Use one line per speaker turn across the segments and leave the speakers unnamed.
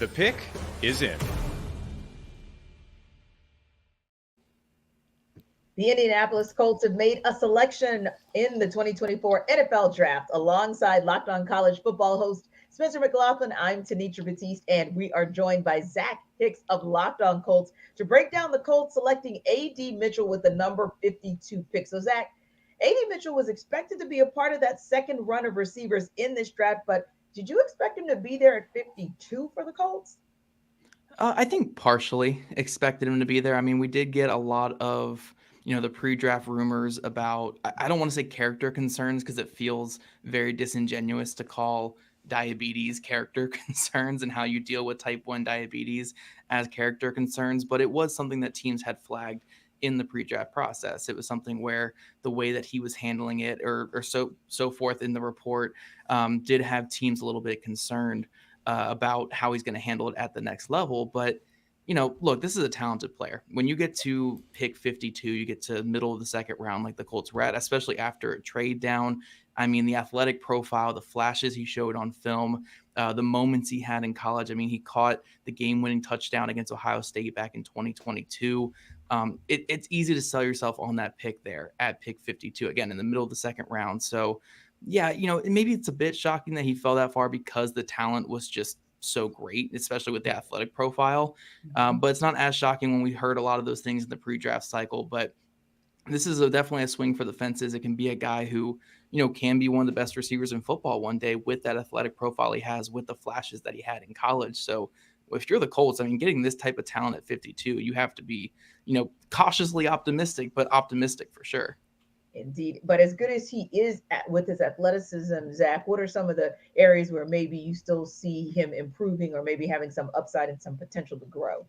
The pick is in.
The Indianapolis Colts have made a selection in the 2024 NFL Draft. Alongside Locked On College Football host Spencer McLaughlin, I'm Tanisha Batiste, and we are joined by Zach Hicks of Locked On Colts to break down the Colts selecting A.D. Mitchell with the number 52 pick. So, Zach, A.D. Mitchell was expected to be a part of that second run of receivers in this draft, but did you expect him to be there at 52 for the Colts?
I think partially expected him to be there. I mean, we did get a lot of, the pre-draft rumors about, I don't want to say character concerns because it feels very disingenuous to call diabetes character concerns and how you deal with type 1 diabetes as character concerns. But it was something that teams had flagged in the pre-draft process. It was something where the way that he was handling it or so forth in the report did have teams a little bit concerned about how he's going to handle it at the next level. But, look, this is a talented player. When you get to pick 52, you get to middle of the second round like the Colts were at, especially after a trade down. I mean, the athletic profile, the flashes he showed on film, the moments he had in college. I mean, he caught the game-winning touchdown against Ohio State back in 2022. It's easy to sell yourself on that pick there at pick 52, again, in the middle of the second round. So, yeah, maybe it's a bit shocking that he fell that far because the talent was just so great, especially with the athletic profile. But it's not as shocking when we heard a lot of those things in the pre-draft cycle. But this is definitely a swing for the fences. It can be a guy who, can be one of the best receivers in football one day with that athletic profile he has, with the flashes that he had in college. So if you're the Colts, I mean, getting this type of talent at 52, you have to be, cautiously optimistic, but optimistic for sure.
Indeed. But as good as he is with his athleticism, Zach, what are some of the areas where maybe you still see him improving or maybe having some upside and some potential to grow?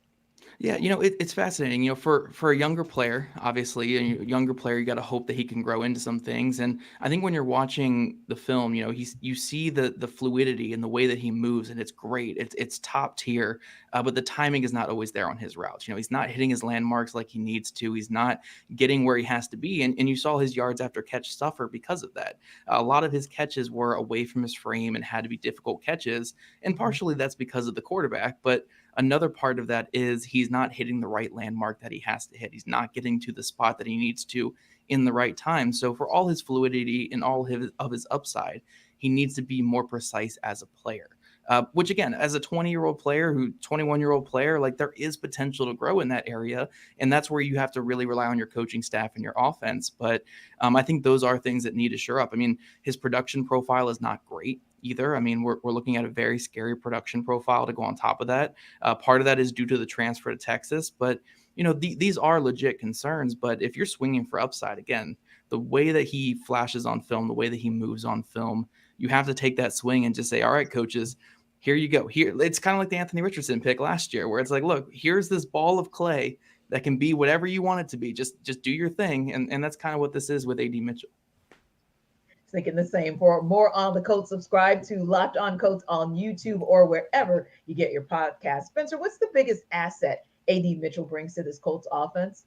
Yeah, it's fascinating. For a younger player, obviously, a younger player, you got to hope that he can grow into some things. And I think when you're watching the film, you see the fluidity and the way that he moves, and it's great. It's top tier, but the timing is not always there on his routes. He's not hitting his landmarks like he needs to. He's not getting where he has to be, and you saw his yards after catch suffer because of that. A lot of his catches were away from his frame and had to be difficult catches, and partially that's because of the quarterback, but another part of that is he's not hitting the right landmark that he has to hit. He's not getting to the spot that he needs to in the right time. So for all his fluidity and all of his upside, he needs to be more precise as a player. Which again, as a 21-year-old player, like there is potential to grow in that area. And that's where you have to really rely on your coaching staff and your offense. But I think those are things that need to shore up. I mean, his production profile is not great either. I mean, we're looking at a very scary production profile to go on top of that. Part of that is due to the transfer to Texas, but these are legit concerns. But if you're swinging for upside, again, the way that he flashes on film, the way that he moves on film, you have to take that swing and just say, all right, coaches, here you go. Here, it's kind of like the Anthony Richardson pick last year, where it's like, look, here's this ball of clay that can be whatever you want it to be. Just do your thing. And that's kind of what this is with A.D. Mitchell.
Thinking the same. For more on the Colts, subscribe to Locked On Colts on YouTube or wherever you get your podcast. Spencer, what's the biggest asset A.D. Mitchell brings to this Colts offense?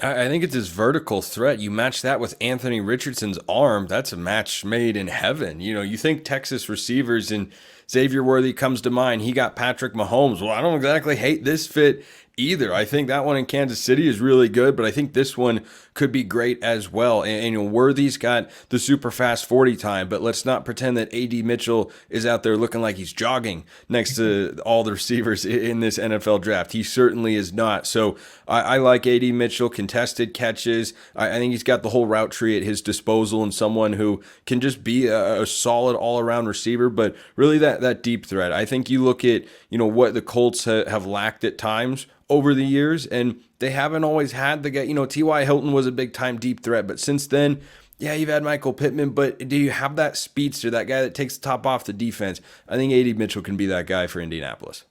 I think it's his vertical threat. You match that with Anthony Richardson's arm, that's a match made in heaven. You think Texas receivers, and Xavier Worthy comes to mind. He got Patrick Mahomes. Well, I don't exactly hate this fit either. I think that one in Kansas City is really good, but I think this one could be great as well. And Worthy's got the super fast 40 time, but let's not pretend that A.D. Mitchell is out there looking like he's jogging next to all the receivers in this NFL draft. He certainly is not. So I like A.D. Mitchell, contested catches. I think he's got the whole route tree at his disposal, and someone who can just be a solid all-around receiver, but really that deep threat. I think you look at what the Colts have lacked at times over the years, and they haven't always had the guy. T.Y. Hilton was a big-time deep threat, but since then, yeah, you've had Michael Pittman, but do you have that speedster, that guy that takes the top off the defense? I think A.D. Mitchell can be that guy for Indianapolis.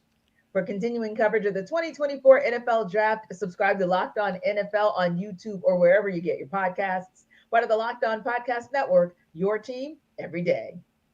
For continuing coverage of the 2024 NFL Draft, subscribe to Locked On NFL on YouTube or wherever you get your podcasts. Part of the Locked On Podcast Network, your team every day.